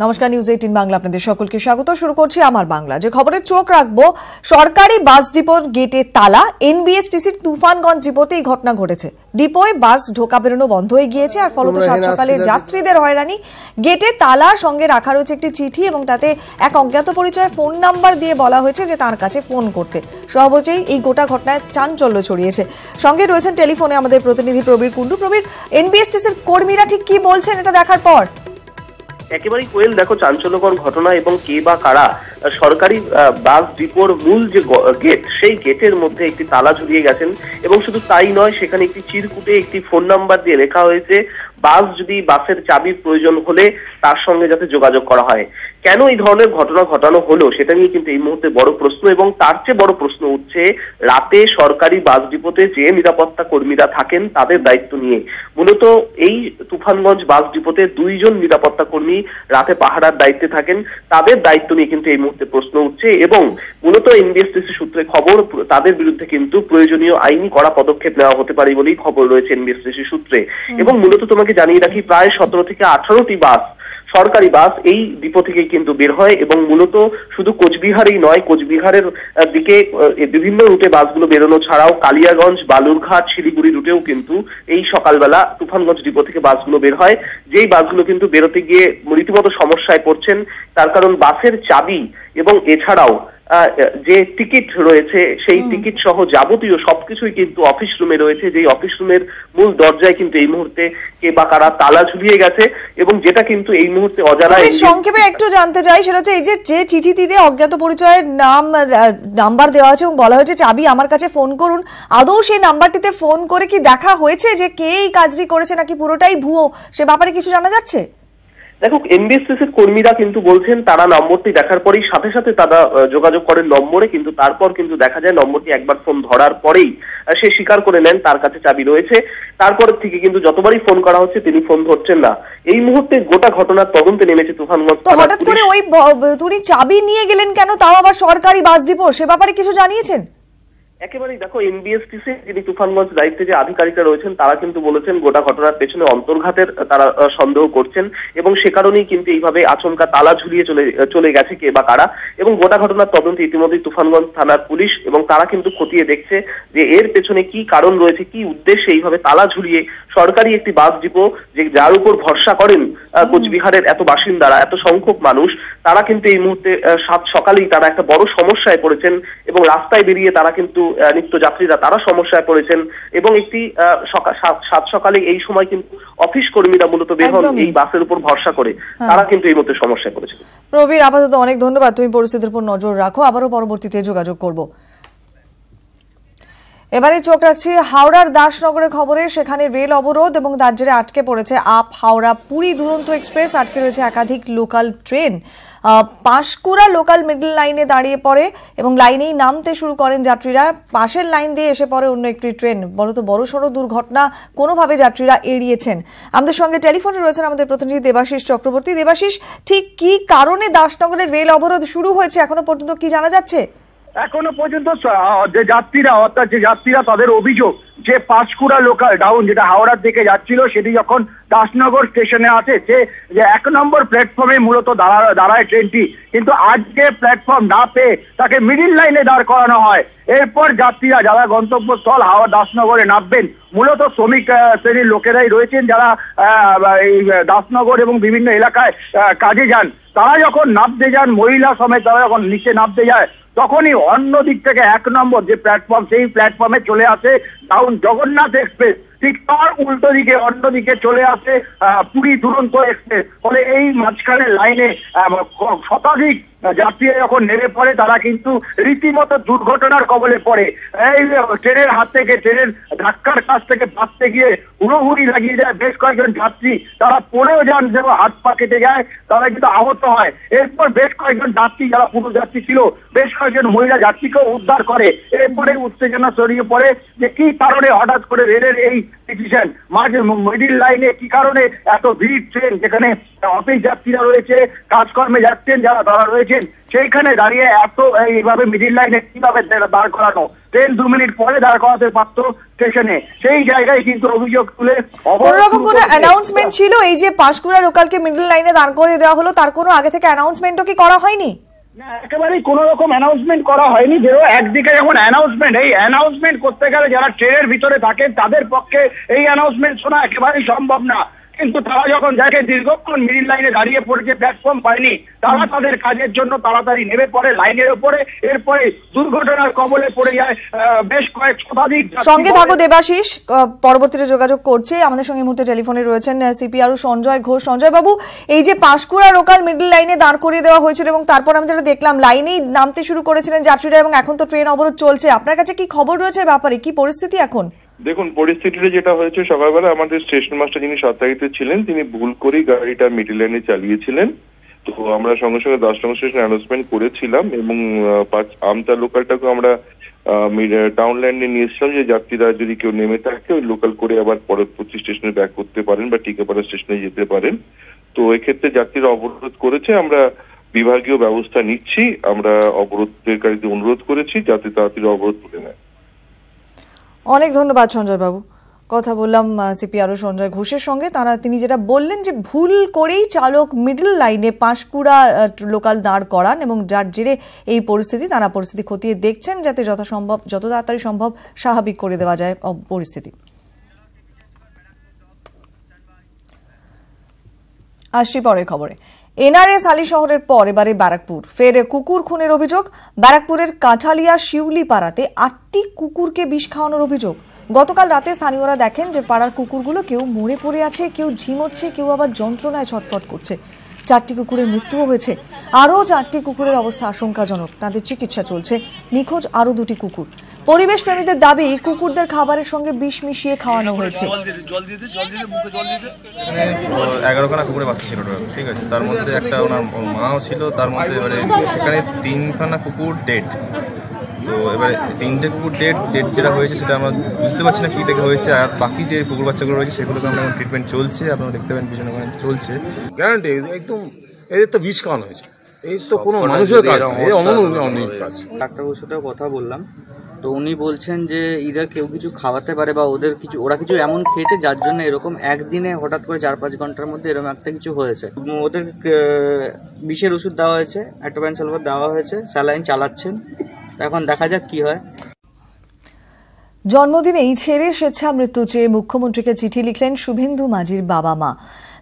নমস্কার, নিউজ 18 বাংলা আপনাদের সকলকে স্বাগত। শুরু করছি আমার বাংলা, যে খবরে চোখ রাখবো। সরকারি বাস ডিপোর গেটে তালা। এনবিএসটিসির তুফানগঞ্জ ডিপোতে এই ঘটনা ঘটেছে। ডিপোয় বাস ঢোকা বেরোনো বন্ধ হয়ে গিয়েছে, আর ফলত সাত সকালে যাত্রীদের হয়রানি। গেটে তালা, সঙ্গে রাখা রয়েছে একটি চিঠি এবং তাতে এক অজ্ঞাত পরিচয় ফোন নাম্বার দিয়ে বলা হয়েছে যে তার কাছে ফোন করতে। সহজেই এই গোটা ঘটনায় চাঞ্চল্য ছড়িয়েছে। সঙ্গে রয়েছেন টেলিফোনে আমাদের প্রতিনিধি প্রবীর কুণ্ডু। প্রবীর, এনবিএসটিসির কর্মীরা ঠিক কি বলছেন এটা দেখার পর? একেবারেই কোয়েল, দেখো চাঞ্চল্যকর ঘটনা এবং কে বা কারা সরকারি বাস ডিপোর মূল যে গেট, সেই গেটের মধ্যে একটি তালা ঝুলিয়ে গেছেন এবং শুধু তাই নয়, সেখানে একটি চিরকুটে একটি ফোন নাম্বার দিয়ে লেখা হয়েছে বাসের চাবির প্রয়োজন হলে তার সঙ্গে যাতে যোগাযোগ করা হয়। কেন এই ধরনের ঘটনা ঘটানো হলো সেটা নিয়ে কিন্তু এই মুহূর্তে বড় প্রশ্ন, এবং তার চেয়ে বড় প্রশ্ন উঠছে রাতে সরকারি বাস ডিপোতে যে নিরাপত্তা কর্মীরা থাকেন তাদের দায়িত্ব নিয়ে। মূলত এই তুফানগঞ্জ বাস ডিপোতে 2 জন নিরাপত্তা কর্মী রাতে পাহারার দায়িত্বে থাকেন, তাদের দায়িত্ব নিয়ে কিন্তু এই মুহূর্তে প্রশ্ন উঠছে এবং মূলত এনবিএসটিসি সূত্রে খবর তাদের বিরুদ্ধে কিন্তু প্রয়োজনীয় আইনি কড়া পদক্ষেপ নেওয়া হতে পারে বলেই খবর রয়েছে এনবিএসটিসি সূত্রে। এবং মূলত তোমাকে জানিয়ে রাখি, প্রায় 17 থেকে 18টি বাস, সরকারি বাস এই ডিপো থেকেই কিন্তু বের হয় এবং মূলত শুধু কোচবিহারেই নয়, কোচবিহারের দিকে বিভিন্ন রুটে বাসগুলো বেরোনো ছাড়াও কালিয়াগঞ্জ, বালুরঘাট, শিলিগুড়ি রুটেও কিন্তু এই সকালবেলা তুফানগঞ্জ ডিপো থেকে বাসগুলো বের হয়। যেই বাসগুলো কিন্তু বেরোতে গিয়ে রীতিমতো সমস্যায় পড়ছেন, তার কারণ বাসের চাবি এবং এছাড়াও যে টিকিট রয়েছে সেই টিকিট সহ যাবতীয় সবকিছুই কিন্তু অফিস রুমে রয়েছে। যেই অফিস রুমের মূল দরজায় কিন্তু এই মুহূর্তে কে বা কারা তালা ঝুলিয়ে গেছে এবং যেটা কিন্তু এই মুহূর্তে অজানা। সংক্ষেপে একটু জানতে চাই, সেটা হচ্ছে এই যে চিঠিটিতে অজ্ঞাত পরিচয়ের নাম্বার দেওয়া আছে এবং বলা হয়েছে চাবি আমার কাছে ফোন করুন, আদৌ সেই নাম্বারটিতে ফোন করে কি দেখা হয়েছে যে কে এই কাজটি করেছে নাকি পুরোটাই ভুয়ো, সে ব্যাপারে কিছু জানা যাচ্ছে? দেখো, এনবিএসটিসির কর্মীরা কিন্তু বলছেন তারা নম্বরটি দেখার পরেই সাথে সাথে তারা যোগাযোগ করেন নম্বরে, কিন্তু তারপর কিন্তু দেখা যায় নম্বরটি একবার ফোন ধরার পরেই সে স্বীকার করে নেন তার কাছে চাবি রয়েছে। তারপর থেকে কিন্তু যতবারই ফোন করা হচ্ছে তিনি ফোন ধরছেন না। এই মুহূর্তে গোটা ঘটনার তদন্তে নেমেছে তুফানগঞ্জ। তো হঠাৎ করে ওই তিনি চাবি নিয়ে গেলেন কেন, তাও আবার সরকারি বাস ডিপো, সে ব্যাপারে কিছু জানিয়েছেন? একেবারেই দেখো, এনবিএসটিসি যিনি তুফানগঞ্জ দায়িত্বে যে আধিকারিকরা রয়েছেন তারা কিন্তু বলেছেন গোটা ঘটনার পেছনে অন্তর্ঘাতের তারা সন্দেহ করছেন এবং সে কারণেই কিন্তু এইভাবে আচমকা তালা ঝুলিয়ে চলে গেছে কে বা কারা। এবং গোটা ঘটনার তদন্তে ইতিমধ্যেই তুফানগঞ্জ থানার পুলিশ এবং তারা কিন্তু খতিয়ে দেখছে যে এর পেছনে কি কারণ রয়েছে, কি উদ্দেশ্যে এইভাবে তালা ঝুলিয়ে সরকারি একটি বাস ডিপো, যে যার উপর ভরসা করেন কোচবিহারের এত বাসিন্দারা, এত সংখ্যক মানুষ, তারা কিন্তু এই মুহূর্তে সাত সকালেই তারা একটা বড় সমস্যায় পড়েছেন এবং রাস্তায় বেরিয়ে তারা কিন্তু নিত্য যাত্রীরা তারা সমস্যায় পড়েছেন এবং একটি সাত সকালে এই সময় কিন্তু অফিস কর্মীরা মূলত বের হন এই বাসের উপর ভরসা করে, তারা কিন্তু এই মুহূর্তে সমস্যায় পড়েছে। প্রবীর, আপাতত অনেক ধন্যবাদ, তুমি পরিস্থিতির উপর নজর রাখো, আবারও পরবর্তীতে যোগাযোগ করব। এবারে চোখ রাখছি হাওড়ার দাসনগরে খবরে। সেখানে রেল অবরোধ এবং তার জেরে আটকে পড়েছে আপ হাওড়া পুরী দুরন্ত এক্সপ্রেস, আটকে রয়েছে একাধিক local train. Panskura local middle লাইনে দাঁড়িয়ে পড়ে এবং লাইনেই নামতে শুরু করেন যাত্রীরা। পাশের লাইন দিয়ে এসে পড়ে অন্য একটি ট্রেন। বড়সড় দুর্ঘটনা কোনোভাবে যাত্রীরা এড়িয়েছেন। আমাদের সঙ্গে টেলিফোনে রয়েছেন আমাদের প্রতিনিধি দেবাশিস চক্রবর্তী। দেবাশিস, ঠিক কি কারণে দাসনগরের রেল অবরোধ শুরু হয়েছে এখনো পর্যন্ত কি জানা যাচ্ছে? এখনো পর্যন্ত যে যাত্রীরা তাদের অভিযোগ যে পাঁশকুড়া লোকাল ডাউন যেটা হাওড়ার দিকে যাচ্ছিল সেটি যখন দাসনগর স্টেশনে আসে, যে 1 নম্বর প্ল্যাটফর্মে মূলত দাঁড়ায় ট্রেনটি, কিন্তু আজকে প্ল্যাটফর্ম না পেয়ে তাকে মিডিল লাইনে দাঁড় করানো হয়। এরপর যাত্রীরা যারা গন্তব্যস্থল হাওড়া দাসনগরে নামবেন, মূলত শ্রমিক শ্রেণীর লোকেরাই রয়েছেন যারা এই দাসনগর এবং বিভিন্ন এলাকায় কাজে যান, তারা যখন নামতে যান, মহিলা সমেত তারা যখন নিচে নামতে যায়, তখনই অন্য দিক থেকে 1 নম্বর যে প্ল্যাটফর্ম সেই প্ল্যাটফর্মে চলে আসে ডাউন জগন্নাথ এক্সপ্রেস, ঠিক তার উল্টো দিকে অন্যদিকে চলে আসে পুরী দুরন্ত এক্সপ্রেস। ফলে এই মাঝখানে লাইনে শতাধিক যাত্রীরা যখন নেমে পড়ে তারা কিন্তু রীতিমতো দুর্ঘটনার কবলে পড়ে। এই ট্রেনের হাত থেকে, ট্রেনের ধাক্কার কাছ থেকে বাঁচতে গিয়ে হুড়োহুড়ি লাগিয়ে যায় বেশ কয়েকজন যাত্রী, তারা পড়েও যান এবং হাত পা কেটে যায়, তারা কিন্তু আহত হয়। এরপর বেশ কয়েকজন যাত্রী যারা পুরুষ যাত্রী ছিল, বেশ কয়েকজন মহিলা যাত্রীকেও উদ্ধার করে। এরপরে উত্তেজনা ছড়িয়ে পড়ে যে কি কারণে হঠাৎ করে রেলের এই ডিসিশন, মাঝে মিডিল লাইনে কি কারণে এত ভিড় ট্রেন, যেখানে অফিস যাত্রীরা রয়েছে, কাজকর্মে যাচ্ছেন যারা, তারা রয়েছে পেয়েছেন, সেইখানে দাঁড়িয়ে এত এইভাবে মিডিল লাইনে কিভাবে দাঁড় করানো, ট্রেন 2 মিনিট পরে দাঁড় করাতে পারতো স্টেশনে, সেই জায়গায় কিন্তু অভিযোগ তুলে কোন রকম কোনো অ্যানাউন্সমেন্ট ছিল? এই যে পাঁশকুড়া লোকালকে মিডল লাইনে দাঁড় করিয়ে দেওয়া হলো, তার কোনো আগে থেকে অ্যানাউন্সমেন্টও কি করা হয়নি? না, একেবারেই কোনো রকম অ্যানাউন্সমেন্ট করা হয়নি। একদিকে যেমন অ্যানাউন্সমেন্ট, এই অ্যানাউন্সমেন্ট করতে গেলে যারা ট্রেনের ভিতরে থাকেন তাদের পক্ষে এই অ্যানাউন্সমেন্ট শোনা একেবারেই সম্ভব না, কিন্তু তারা যখন দেখে দীর্ঘক্ষণ মিডিল লাইনে দাঁড়িয়ে পড়েছে, প্ল্যাটফর্ম পায়নি, তারা তাদের কাজের জন্য তাড়াতাড়ি নেমে পড়ে লাইনের উপরে। এরপরে দুর্ঘটনার কবলে পড়ে যায় বেশ কয়েক শতাধিক। সঙ্গে থাকো দেবাশিস, পরবর্তীতে যোগাযোগ করছে। আমাদের সঙ্গে মুহূর্তে টেলিফোনে রয়েছেন সিপিআরও সঞ্জয় ঘোষ। সঞ্জয় বাবু, এই যে পাঁশকুড়া লোকাল মিডল লাইনে দাঁড় করিয়ে দেওয়া হয়েছিল এবং তারপর আমি যেটা দেখলাম লাইনেই নামতে শুরু করেছিলেন যাত্রীরা এবং এখন তো ট্রেন অবরোধ চলছে, আপনার কাছে কি খবর রয়েছে ব্যাপারে, কি পরিস্থিতি এখন? দেখুন, পরিস্থিতিটা যেটা হয়েছে, সকালবেলা আমাদের স্টেশন মাস্টার যিনি সত্যায়িত ছিলেন তিনি ভুল করেই গাড়িটা মিডল লাইনে চালিয়েছিলেন। তো আমরা সঙ্গে সঙ্গে 10 নম্বর স্টেশনে অ্যানাউন্সমেন্ট করেছিলাম এবং আমতা লোকালটাকে আমরা টাউন লাইনে নিয়ে এসেছিলাম যে যাত্রীরা যদি কেউ নেমে থাকে ওই লোকাল করে আবার পরবর্তী স্টেশনে ব্যাক করতে পারেন বা টিকাপাড়া স্টেশনে যেতে পারেন। তো এক্ষেত্রে যাত্রীরা অবরোধ করেছে, আমরা বিভাগীয় ব্যবস্থা নিচ্ছি, আমরা অবরোধকারীদের অনুরোধ করেছি যাতে তাড়াতাড়ি অবরোধ তুলে নেয়। অনেক ধন্যবাদ সঞ্জয় বাবু। কথা বললাম সিপিআরও সঞ্জয় ঘোষের সঙ্গে। তিনি যেটা বললেন যে ভুল করেই চালক মিডল লাইনে পাঁশকুড়া লোকাল দাঁড় করান এবং যার জেরে এই পরিস্থিতি, তারা পরিস্থিতি খতিয়ে দেখছেন যাতে যত তাড়াতাড়ি সম্ভব স্বাভাবিক করে দেওয়া যায় পরিস্থিতি। আসছি পরের খবরে। এনআরএস আলী শহরের পর এবারে ব্যারাকপুর, ফের কুকুর খুনের অভিযোগ। ব্যারাকপুরের কাঁঠালিয়া শিউলি পাড়াতে 8টি কুকুরকে বিষ খাওয়ানোর অভিযোগ। গতকাল রাতে স্থানীয়রা দেখেন যে পাড়ার কুকুরগুলো কেউ মরে পড়ে আছে, কেউ ঝিমোচ্ছে, কেউ আবার যন্ত্রণায় ছটফট করছে। 4টি কুকুরের মৃত্যুও হয়েছে। আরও 4টি কুকুরের অবস্থা আশঙ্কাজনক, তাদের চিকিৎসা চলছে। নিখোঁজ আরও 2টি কুকুর। পরিবেশ প্রেমীদের দাবি কুকুরদের খাবারের সঙ্গে বিষ মিশিয়ে খাওয়ানো হয়েছে। 11খানা কুকুরের বাচ্চা ছিল, ঠিক আছে, তার মধ্যে একটা ওনার মাও ছিল, তার মধ্যে এবারে সেখানে 3খানা কুকুর ডেড। তো এবারে 3টে কুকুর ডেড যেটা হয়েছে সেটা আমরা বুঝতে পারছি না কী থেকে হয়েছে, আর বাকি যে কুকুর বাচ্চাগুলো রয়েছে সেগুলোকে আমরা এখন ট্রিটমেন্ট চলছে, আপনারা দেখতে পাবেন পিছনে চলছে। গ্যারান্টি একদম, এদের তো বিষ খাওয়ানো হয়েছে, এই তো কোনো মানুষের কাজ, এই অননুক কাজ। ডাক্তারবাবুর সাথেও কথা বললাম, তো উনি বলছেন যে ইদার কেউ কিছু খাওয়াতে পারে বা ওরা কিছু এমন খেয়েছে যার জন্য এরকম একদিনে হঠাৎ করে 4-5 ঘন্টার মধ্যে এরকম একটা কিছু হয়েছে। ওদের বিষের ওষুধ দেওয়া হয়েছে, অ্যাটোব্যান সালফার দেওয়া হয়েছে, স্যালাইন চালাচ্ছেন, এখন দেখা যাক কি হয়। জন্মদিনেই ছেড়ে স্বেচ্ছা মৃত্যু চেয়ে মুখ্যমন্ত্রীকে চিঠি লিখলেন শুভেন্দু মাঝির বাবা মা।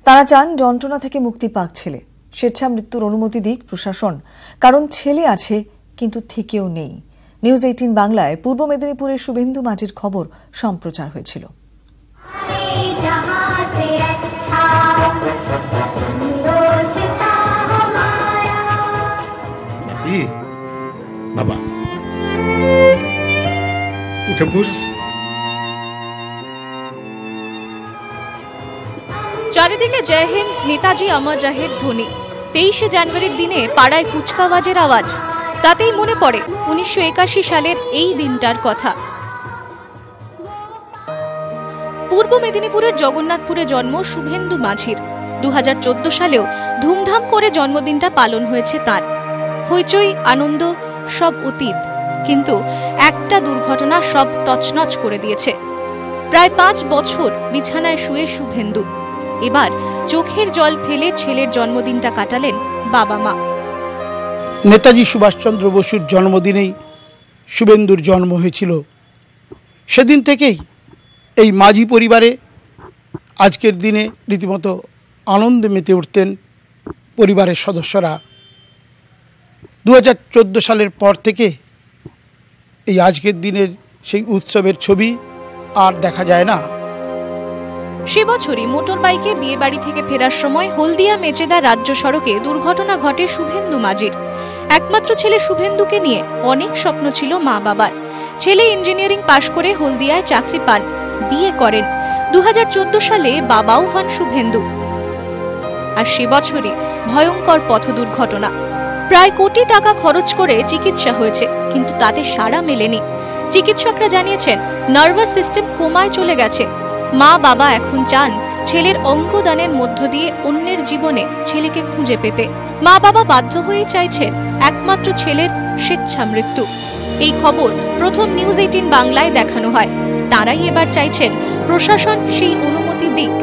তারা চান যন্ত্রণা থেকে মুক্তি পাক ছেলে, স্বেচ্ছা মৃত্যুর অনুমতি দিক প্রশাসন, কারণ ছেলে আছে কিন্তু থেকেও নেই। নিউজ 18 বাংলায় পূর্ব মেদিনীপুরের শুভেন্দু মাঝির খবর সম্প্রচার হয়েছিল। বাবা উঠে বস। চারিদিকে জয় হিন্দ, নেতাজি অমর রহের ধ্বনি। 23শে জানুয়ারির দিনে পাড়ায় কুচকাওয়াজের আওয়াজ, তাতেই মনে পড়ে 1981 সালের এই দিনটার কথা। পূর্ব মেদিনীপুরের জগন্নাথপুরে জন্ম শুভেন্দু মাঝির। 2014 সালেও ধুমধাম করে জন্মদিনটা পালন হয়েছে তার। হইচই আনন্দ সব অতীত, কিন্তু একটা দুর্ঘটনা সব তছনছ করে দিয়েছে। প্রায় 5 বছর বিছানায় শুয়ে শুভেন্দু, এবার চোখের জল ফেলে ছেলের জন্মদিনটা কাটালেন বাবা মা। নেতাজি সুভাষচন্দ্র বসুর জন্মদিনেই শুভেন্দুর জন্ম হয়েছিল। সেদিন থেকেই এই মাঝি পরিবারে আজকের দিনে রীতিমতো আনন্দে মেতে উঠতেন পরিবারের সদস্যরা। 2014 সালের পর থেকে এই আজকের দিনের সেই উৎসবের ছবি আর দেখা যায় না। সে বছরই মোটর বাইকে বিয়ে বাড়ি থেকে ফেরার সময় হলদিয়া মেচেদা রাজ্য সড়কে দুর্ঘটনা ঘটে শুভেন্দু মাঝির। একমাত্র ছেলে শুভেন্দুকে নিয়ে অনেক স্বপ্ন ছিল মা বাবার। ছেলে ইঞ্জিনিয়ারিং পাশ করে হলদিয়ায় চাকরি পান, বিয়ে করেন। 2014 সালে বাবাও হন শুভেন্দু। আর সে বছরই ভয়ঙ্কর পথ দুর্ঘটনা। প্রায় কোটি টাকা খরচ করে চিকিৎসা হয়েছে, কিন্তু তাতে সাড়া মেলেনি। চিকিৎসকরা জানিয়েছেন নার্ভাস সিস্টেম কোমায় চলে গেছে। মা বাবা এখন চান ছেলের অঙ্গদানের মধ্য দিয়ে অন্যের জীবনে ছেলেকে খুঁজে পেতে। মা বাবা বাধ্য হয়ে চাইছেন একমাত্র ছেলের স্বেচ্ছা মৃত্যু। এই খবর প্রথম নিউজ 18 বাংলায় দেখানো হয়। তারাই এবার চাইছেন প্রশাসন সেই অনুমতি দিক।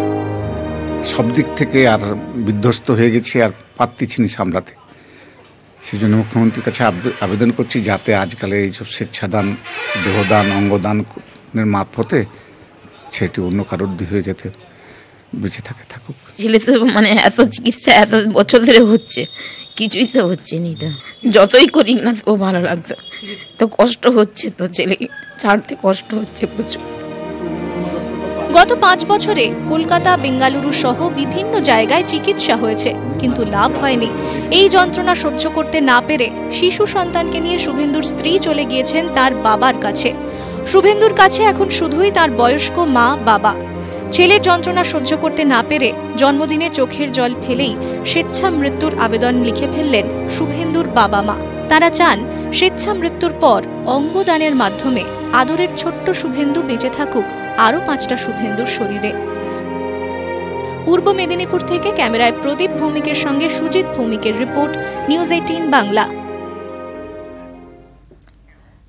সব দিক থেকে আর বিধ্বস্ত হয়ে গেছি, আর পারতেছি না সামলাতে। সেই জন্য মুখ্যমন্ত্রীর কাছে আবেদন করছি যাতে আজকাল এইসব স্বেচ্ছাদান, দেহদান, অঙ্গদানের মারফতে সেটি অন্য কারোর হয়ে যেতে বেঁচে থাকুক। ছেলে তো এত চিকিৎসা এত বছর ধরে হচ্ছে, কিছুই তো হচ্ছে নি। তো যতই করি না তো ভালো লাগতো, তো কষ্ট হচ্ছে, তো ছেলেকে ছাড়তে কষ্ট হচ্ছে প্রচুর। গত 5 বছরে কলকাতা, বেঙ্গালুরু সহ বিভিন্ন জায়গায় চিকিৎসা হয়েছে, কিন্তু লাভ হয়নি। এই যন্ত্রণা সহ্য করতে না পেরে শিশু সন্তানকে নিয়ে শুভেন্দুর স্ত্রী চলে গিয়েছেন তার বাবার কাছে। শুভেন্দুর কাছে এখন শুধুই তার বয়স্ক মা বাবা। ছেলের যন্ত্রণা সহ্য করতে না পেরে জন্মদিনে চোখের জল ফেলেই স্বেচ্ছা মৃত্যুর আবেদন লিখে ফেললেন শুভেন্দুর বাবা মা। তারা চান স্বেচ্ছা মৃত্যুর পর অঙ্গদানের মাধ্যমে আদরের ছোট্ট শুভেন্দু বেঁচে থাকুক আরো 5টা শুভেন্দুর শরীরে। পূর্ব মেদিনীপুর থেকে ক্যামেরায় প্রদীপ ভৌমিকের সঙ্গে সুজিত ভৌমিকের রিপোর্ট, নিউজ 18 বাংলা।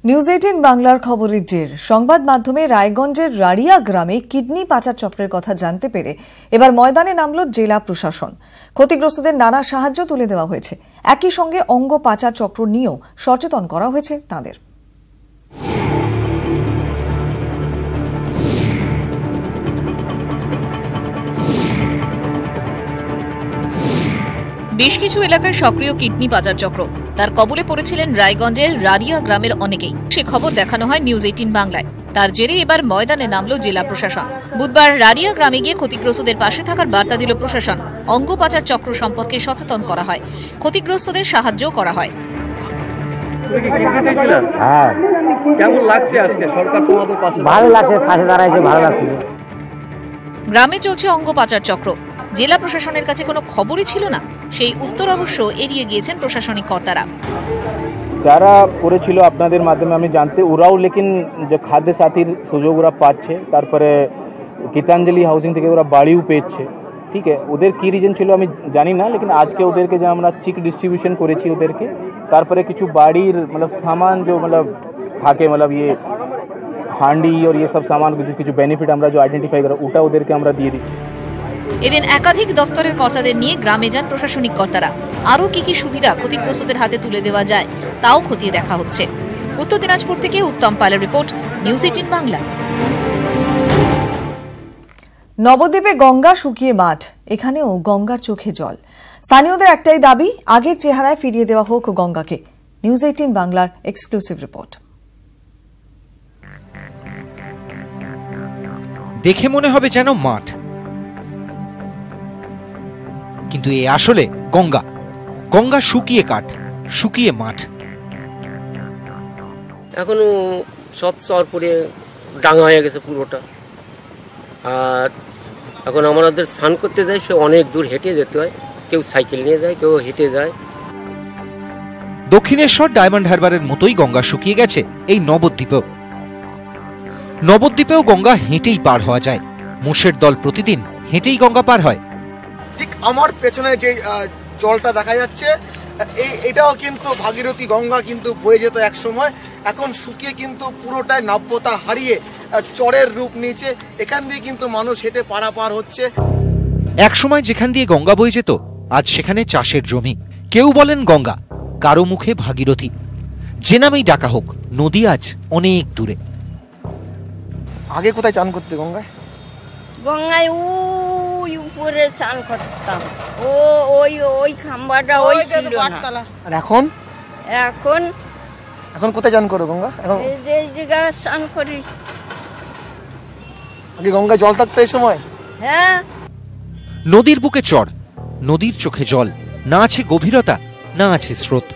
নিউজ 18 বাংলার খবরের জের। সংবাদ মাধ্যমে রায়গঞ্জের রাড়িয়া গ্রামে কিডনি পাচার চক্রের কথা জানতে পেরে এবার ময়দানে নামল জেলা প্রশাসন। ক্ষতিগ্রস্তদের নানা সাহায্য তুলে দেওয়া হয়েছে। একই সঙ্গে অঙ্গ পাচার চক্র নিয়েও সচেতন করা হয়েছে তাদের। বেশ কিছু এলাকায় সক্রিয় কিডনি পাচার চক্র। তার কবলে পড়েছিলেন রায়গঞ্জের রাড়িয়া গ্রামের অনেকেই। সে খবর দেখানো হয় নিউজ 18 বাংলায়। তার জেরে এবার ময়দানে নামল জেলা প্রশাসন। বুধবার রাড়িয়া গ্রামে গিয়ে ক্ষতিগ্রস্তদের পাশে থাকার বার্তা দিল প্রশাসন। অঙ্গ পাচার চক্র সম্পর্কে সচেতন করা হয়, ক্ষতিগ্রস্তদের সাহায্য করা হয়। কেমন লাগছে আজকে সরকার তোমাদের পাশে? ভালো লাগছে, পাশে দাঁড়াইছে, ভালো লাগছে। গ্রামে চলছে অঙ্গ পাচার চক্র। জেলা প্রশাসনের কাছে কোনো খবরই ছিল না। সেই উত্তর অবশ্য এড়িয়ে গিয়েছেন প্রশাসনিক কর্তারা। যারা করেছিল আপনাদের মাধ্যমে আমি জানতে, ওরাও লেকিন যে খাদ্য সাথীর সুযোগ ওরা পাচ্ছে, তারপরে গীতাঞ্জলি হাউসিং থেকে ওরা বাড়িও পেয়েছে। ঠিক আছে, ওদের কি রিজন ছিল আমি জানি না, লেকিন আজকে ওদেরকে যে আমরা চেক ডিস্ট্রিবিউশন করেছি ওদেরকে, তারপরে কিছু বাড়ির সামান যে থাকে ইয়ে হান্ডি और ये सब सामान কিছু বেনিফিট আমরা যে আইডেন্টিফাই করা, ওটা ওদেরকে আমরা দিয়ে দিচ্ছি। এদিন একাধিক দপ্তরের কর্তাদের নিয়ে গ্রামে যান প্রশাসনিক কর্তারা। আরও কি সুবিধা ক্ষতিগ্রস্তদের হাতে তুলে দেওয়া যায় তাও খতিয়ে দেখা হচ্ছে। উত্তর দিনাজপুর থেকে উত্তম পালের রিপোর্ট, নিউজ 18 বাংলা। নবদ্বীপে গঙ্গা শুকিয়ে মাঠ, এখানেও গঙ্গার চোখে জল। স্থানীয়দের একটাই দাবি, আগের চেহারায় ফিরিয়ে দেওয়া হোক গঙ্গাকে। নিউজ 18 বাংলার এক্সক্লুসিভ রিপোর্ট। দেখে মনে হবে যেন মাঠ, কিন্তু এ আসলে গঙ্গা। গঙ্গা শুকিয়ে কাঠ, শুকিয়ে মাঠ। এখন সব চর পরে ডাঙা হয়ে গেছে পুরোটা। আর এখন আমাদের স্নান করতে যায় সে অনেক দূর হেঁটে যেতে হয়, কেউ সাইকেল নিয়ে যায়, কেউ হেঁটে যায়। দক্ষিণেশ্বর ডায়মন্ড হারবারের মতোই গঙ্গা শুকিয়ে গেছে এই নবদ্বীপেও। নবদ্বীপেও গঙ্গা হেঁটেই পার হওয়া যায়। মোষের দল প্রতিদিন হেঁটেই গঙ্গা পার হয়। ঠিক আমার পেছনে যে জলটা দেখা যাচ্ছে, এটাও কিন্তু ভাগীরথী গঙ্গা কিন্তু বয়ে যেত এক সময়। এখন শুকিয়ে কিন্তু পুরোটাই নাব্যতা হারিয়ে চরের রূপ নিয়েছে। এখান দিয়ে কিন্তু মানুষ হেঁটে পারাপার হচ্ছে। এক সময় যেখান দিয়ে গঙ্গা বয়ে যেত, আজ সেখানে চাষের জমি। কেউ বলেন গঙ্গা, কারো মুখে ভাগীরথী। যে নামেই ডাকা হোক, নদী আজ অনেক দূরে। আগে কোথায় চান করতে গঙ্গায়? গঙ্গায় ওই উপরে চান করতাম, ওই খাম্বাটা ওই ছিল না। আর এখন? এখন কোথায় চান করো গঙ্গা? এখন এই জায়গায় চান করি। আগে গঙ্গায় জল থাকতো এই সময়? হ্যাঁ। নদীর বুকে চড়, নদীর চোখে জল। না আছে গভীরতা, না আছে স্রোত।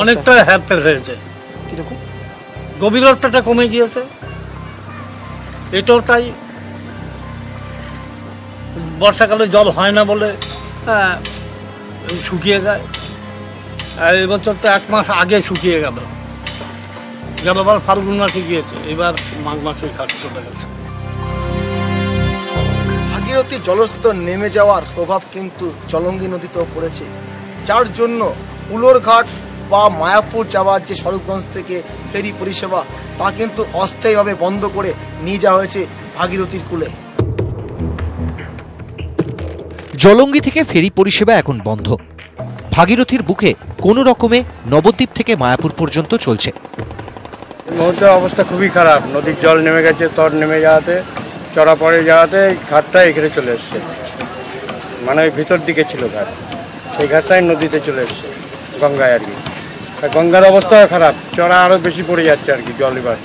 অনেকটা হেরফের হয়েছে। কিরকম? গভীরতাটা কমে গিয়েছে, এটাও তাই। বর্ষাকালে জল হয় না বলে শুকিয়ে যায়। আর এবছর তো 1 মাস আগে শুকিয়ে গেল। গেলবার ফাল্গুন মাসে গিয়েছে, এবার মাঘ মাসে ঘাট চলে গেছে। ভাগীরথীর জলস্তর নেমে যাওয়ার প্রভাব কিন্তু জলঙ্গি নদীতেও পড়েছে, যার জন্য উলোরঘাট বা মায়াপুর যাওয়ার যে স্বরূপগঞ্জ থেকে ফেরি পরিষেবা তা কিন্তু অস্থায়ীভাবে বন্ধ করে নিয়ে যাওয়া হয়েছে ভাগীরথীর কূলে। জলঙ্গি থেকে ফেরি পরিষেবা এখন বন্ধ। ভাগীরথীর বুকে কোনো রকমে নবদ্বীপ থেকে মায়াপুর পর্যন্ত চলছে। নদীর অবস্থা খুবই খারাপ, নদীর জল নেমে গেছে, তর নেমে যাওয়াতে, চড়া পড়ে যাওয়াতে ঘাটটা এখানে চলে এসছে, মানে ভিতর দিকে ছিল ঘাট, সেই ঘাটটাই নদীতে চলে এসছে গঙ্গায় আর কি। গঙ্গার অবস্থা খারাপ, চড়া আরো বেশি পড়ে যাচ্ছে আর কি জল। এবার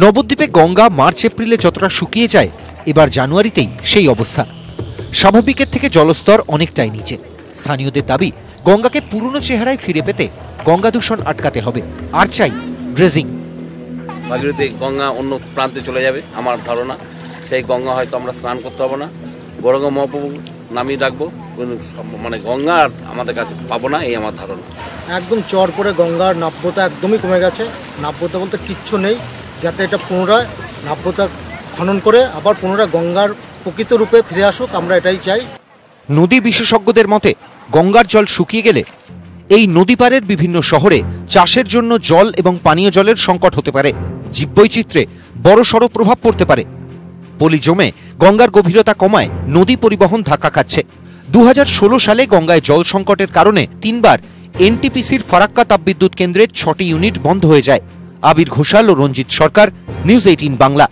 নবদ্বীপে গঙ্গা মার্চ এপ্রিলে যতটা শুকিয়ে যায়, এবার জানুয়ারিতেই সেই অবস্থা। স্বাভাবিকের থেকে জলস্তর অনেকটাই নিচে। স্থানীয়দের দাবি, গঙ্গাকে পুরনো চেহারায় ফিরে পেতে গঙ্গা দূষণ আটকাতে হবে, আর চাই ড্রেজিং। ভাগীরথী গঙ্গা অন্য প্রান্তে চলে যাবে আমার ধারণা। সেই গঙ্গা হয়তো আমরা স্নান করতে হবে না, গৌরাঙ্গ মহাপ্রভু নামিয়ে রাখবো, মানে গঙ্গা আর আমাদের কাছে পাবো না, এই আমার ধারণা। একদম চর করে গঙ্গার নাব্যতা একদমই কমে গেছে। নাব্যতা বলতে কিচ্ছু নেই, যাতে এটা পুনরায় নাব্যতা খনন করে আবার পুনরায় গঙ্গার প্রকৃত রূপে ফিরে আসুক, আমরা এটাই চাই। নদী বিশেষজ্ঞদের মতে, গঙ্গার জল শুকিয়ে গেলে এই নদী পারের বিভিন্ন শহরে চাষের জন্য জল এবং পানীয় জলের সংকট হতে পারে। জীববৈচিত্র্যে বড়সড় প্রভাব পড়তে পারে। পলি জমে গঙ্গার গভীরতা কমায় নদী পরিবহন ধাক্কা খাচ্ছে। 2016 সালে গঙ্গায় জল সংকটের কারণে 3 বার এনটিপিসির ফারাক্কা তাপবিদ্যুৎ কেন্দ্রের 6টি ইউনিট বন্ধ হয়ে যায়। আবির ঘোষাল ও রঞ্জিত সরকার, নিউজ 18 বাংলা।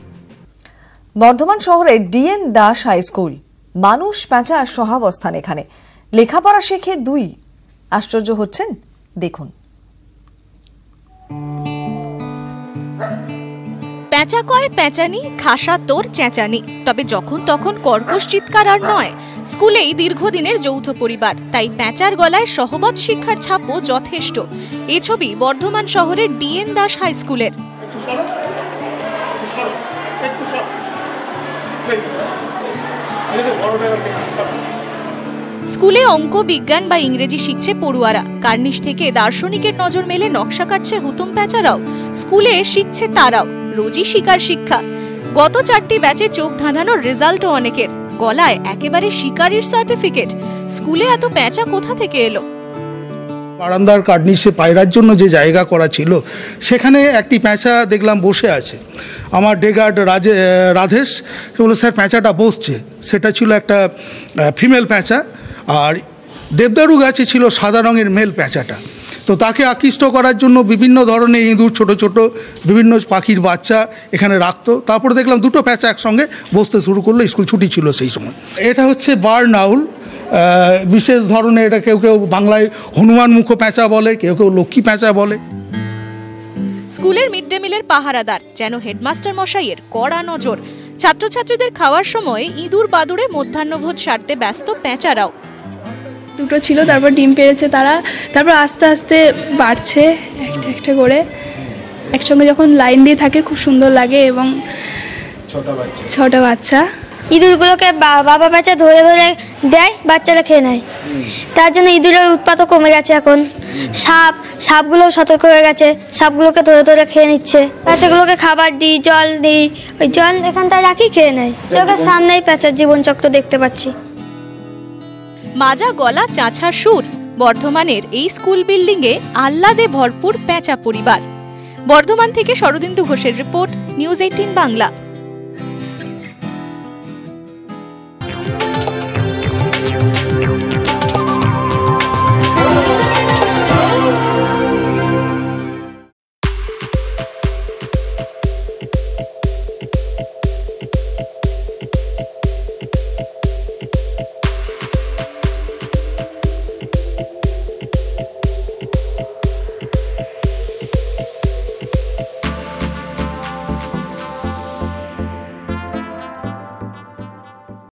বর্ধমান শহরে ডিএন দাস হাই স্কুল। মানুষ পেঁচা সহাবস্থান এখানে। লেখাপড়া শেখে 2। আশ্চর্য হচ্ছেন? দেখুন। পেঁচা কয় পেঁচানি, খাসা তোর চেঁচানি। তবে যখন তখন কর্কশ চিৎকার আর নয়। স্কুলেই দীর্ঘদিনের যৌথ পরিবার, তাই পেঁচার গলায় সহবত শিক্ষার ছাপও যথেষ্ট। এই ছবি বর্ধমান শহরের ডিএন দাস হাই স্কুলের। স্কুলে অঙ্ক, বিজ্ঞান বা ইংরেজি শিখছে পড়ুয়ারা। কার্নিশ থেকে দার্শনিকের নজর মেলে নকশা কাটছে হুতুম পেঁচারাও। স্কুলে শিখছে তারাও, রোজই শিকার শিক্ষা। গত 4টি ব্যাচে চোখ ধাঁধানোর রেজাল্টও অনেকের। গলায় একেবারে শিকারির সার্টিফিকেট। স্কুলে এত পেঁচা কোথা থেকে এলো? বারান্দার কার্নিশে পায়রার জন্য যে জায়গা করা ছিল, সেখানে একটি পেঁচা দেখলাম বসে আছে। আমার ডেগার্ড রাধেশ বলে, স্যার পেঁচাটা বসছে। সেটা ছিল একটা ফিমেল পেঁচা, আর দেবদারু গাছে ছিল সাদা রঙের মেল পেঁচাটা। তো তাকে আকৃষ্ট করার জন্য বিভিন্ন ধরনের ইঁদুর, ছোট ছোট বিভিন্ন পাখির বাচ্চা এখানে রাখতো। তারপরে দেখলাম 2টো পেঁচা একসঙ্গে বসতে শুরু করলো। স্কুল ছুটি ছিল সেই সময়। এটা হচ্ছে বার্ন আউল, বিশেষ ধরনের। এটা কেউ কেউ বাংলায় হনুমান মুখ পেঁচা বলে, কেউ কেউ লক্ষ্মী পেঁচা বলে। স্কুলের মিড ডে মিলের পাহারাদার যেন হেডমাস্টার মশাইয়ের কড়া নজর। ছাত্রছাত্রীদের খাওয়ার সময় ইঁদুর বাদুড়ে মধ্যাহ্নভোজ সারতে ব্যস্ত পেঁচারাও। 2টো ছিল, তারপর ডিম পেড়েছে তারা, তারপর আস্তে আস্তে বাড়ছে একটা একটা করে। একসঙ্গে যখন লাইন দিয়ে থাকে খুব সুন্দর লাগে। এবং 6টা বাচ্চা। ইঁদুরগুলোকে বাবা পেঁচা ধরে ধরে দেয়, বাচ্চারা খেয়ে নেয়। তার জন্য ইঁদুরের উৎপাতও কমে গেছে এখন। সাপগুলোও সতর্ক হয়ে গেছে, সাপগুলোকে ধরে ধরে খেয়ে নিচ্ছে। পেঁচাগুলোকে খাবার দিই, জল দিই, ওই জল এখানটায় রাখি, খেয়ে নেয়। চোখের সামনেই পেঁচার জীবনচক্র দেখতে পাচ্ছি। মাজা গলা, চাঁচা সুর। বর্ধমানের এই স্কুল বিল্ডিংয়ে আহ্লাদে ভরপুর পেঁচা পরিবার। বর্ধমান থেকে শরদিন্দু ঘোষের রিপোর্ট, নিউজ 18 বাংলা।